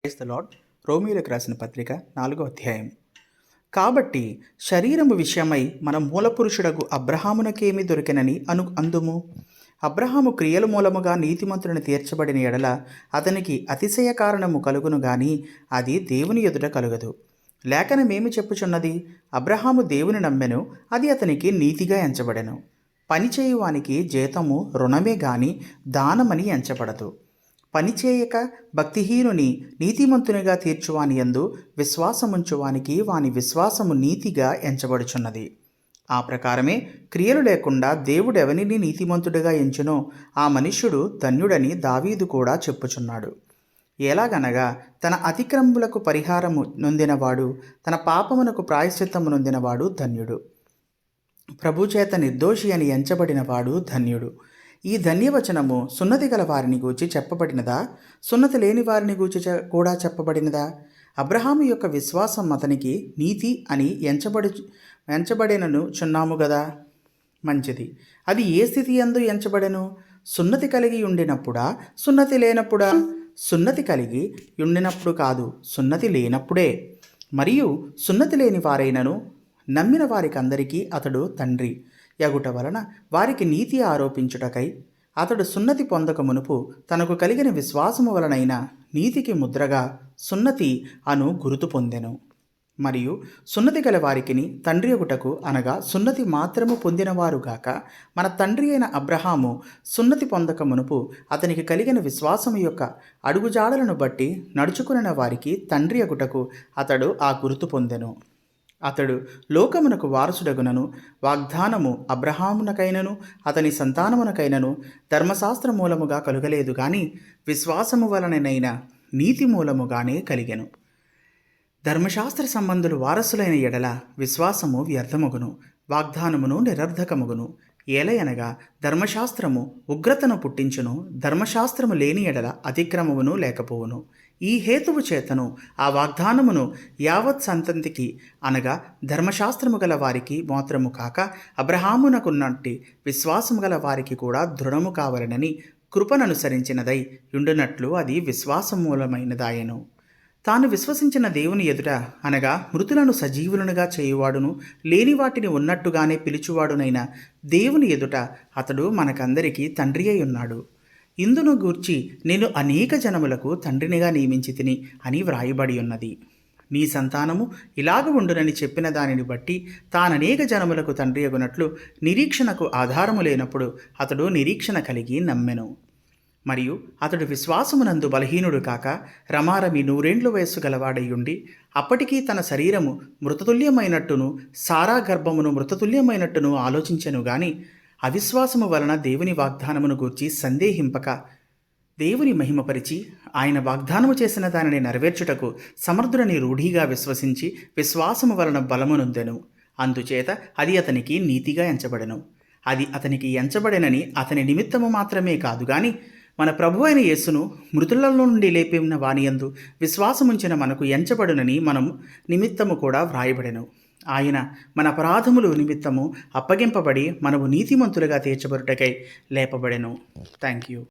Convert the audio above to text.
Praise the lord. రోమీయులకు రాసిన పత్రిక 4వ అధ్యాయం. కాబట్టి శరీరము విషయమై మన మూలపురుషుడగు అబ్రహామునకేమి దొరికెనని అందుము. అబ్రహాము క్రియల మూలముగా నీతిమంతులను తీర్చబడిన ఎడల అతనికి అతిశయ కారణము కలుగును గాని అది దేవుని ఎదుట కలుగదు. లేఖనమేమి చెప్పుచున్నది? అబ్రహాము దేవుని నమ్మెను, అది అతనికి నీతిగా ఎంచబడెను. పనిచేయువానికి జీతము రుణమే గాని దానమని ఎంచబడదు. పనిచేయక భక్తిహీనుని నీతిమంతునిగా తీర్చువాని యందు విశ్వాసముంచువానికి వాని విశ్వాసము నీతిగా ఎంచబడుచున్నది. ఆ ప్రకారమే క్రియలు లేకుండా దేవుడెవనిని నీతిమంతుడిగా ఎంచునో ఆ మనుష్యుడు ధన్యుడని దావీదు కూడా చెప్పుచున్నాడు. ఎలాగనగా తన అతిక్రమములకు పరిహారము నొందినవాడు, తన పాపమునకు ప్రాయశ్చిత్తము నొందినవాడు ధన్యుడు. ప్రభుచేత నిర్దోషి అని ఎంచబడినవాడు ధన్యుడు. ఈ ధన్యవచనము సున్నతి గల వారిని గూర్చి చెప్పబడినదా, సున్నతి లేని వారిని గూర్చి కూడా చెప్పబడినదా? అబ్రహాము యొక్క విశ్వాసం అతనికి నీతి అని ఎంచబడినను చున్నాము గదా. మంచిది. అది ఏ స్థితి యందు ఎంచబడెను? సున్నతి కలిగి ఉండినప్పుడా, సున్నతి లేనప్పుడా? సున్నతి కలిగి ఉండినప్పుడు కాదు, సున్నతి లేనప్పుడే. మరియు సున్నతి లేని వారైనను నమ్మిన వారికందరికీ అతడు తండ్రి యగుట వలన వారికి నీతి ఆరోపించుటకై అతడు సున్నతి పొందక మునుపు తనకు కలిగిన విశ్వాసము వలనైన నీతికి ముద్రగా సున్నతి అను గురుతు పొందెను. మరియు సున్నతి గల వారికిని తండ్రి యగుటకు అనగా సున్నతి మాత్రము పొందినవారుగాక మన తండ్రి అయిన అబ్రహాము సున్నతి పొందక మునుపు అతనికి కలిగిన విశ్వాసము యొక్క అడుగుజాడలను బట్టి నడుచుకున్న వారికి తండ్రి యగుటకు అతడు ఆ గురుతు పొందెను. అతడు లోకమునకు వారసుడగునను వాగ్దానము అబ్రహామునకైనను అతని సంతానమునకైనను ధర్మశాస్త్ర మూలముగా కలుగలేదు గాని విశ్వాసము వలననైన నీతి మూలముగానే కలిగెను. ధర్మశాస్త్ర సంబంధులు వారసులైన ఎడల విశ్వాసము వ్యర్థమగును, వాగ్దానమును నిరర్ధకమగును. ఏలయనగా ధర్మశాస్త్రము ఉగ్రతను పుట్టించును, ధర్మశాస్త్రము లేని ఎడల అతిక్రమమును లేకపోవును. ఈ హేతువు చేతను ఆ వాగ్దానమును యావత్ సంతతికి అనగా ధర్మశాస్త్రము గల వారికి మాత్రము కాక అబ్రహామునకున్నట్టి విశ్వాసము గల వారికి కూడా దృఢము కావాలనని కృపననుసరించినదై ఉండునట్లు అది విశ్వాసమూలమైనదాయను. తాను విశ్వసించిన దేవుని ఎదుట అనగా మృతులను సజీవులనుగా చేయువాడును, లేని వాటిని ఉన్నట్టుగానే పిలుచువాడునైన దేవుని ఎదుట అతడు మనకందరికీ తండ్రి అయి ఉన్నాడు. ఇందును గూర్చి నేను అనేక జనములకు తండ్రినిగా నియమించి తిని అని వ్రాయబడి ఉన్నది. నీ సంతానము ఇలాగ ఉండునని చెప్పిన దానిని బట్టి తాననేక జనములకు తండ్రి అగునట్లు నిరీక్షణకు ఆధారము లేనప్పుడు అతడు నిరీక్షణ కలిగి నమ్మెను. మరియు అతడు విశ్వాసమునందు బలహీనుడు కాక రమారమి 100 వయస్సు గలవాడయ్యుండి అప్పటికీ తన శరీరము మృతతుల్యమైనట్టును సారా గర్భమును మృతతుల్యమైనట్టును ఆలోచించెను గాని అవిశ్వాసము వలన దేవుని వాగ్దానమును గూర్చి సందేహింపక దేవుని మహిమపరిచి ఆయన వాగ్దానము చేసిన దానిని నెరవేర్చుటకు సమర్థుడని రూఢిగా విశ్వసించి విశ్వాసము వలన బలమునొందెను. అందుచేత అది అతనికి నీతిగా ఎంచబడెను. అది అతనికి ఎంచబడెనని అతని నిమిత్తము మాత్రమే కాదు గాని మన ప్రభు అయిన యేసును మృతులలో నుండి లేపిన వానియందు విశ్వాసముంచిన మనకు ఎంచబడునని మనం నిమిత్తము కూడా వ్రాయబడెను. ఆయన మన అపరాధములు నిమిత్తము అప్పగింపబడి మనము నీతిమంతులుగా తీర్చబడుటకై లేపబడెను. Thank you.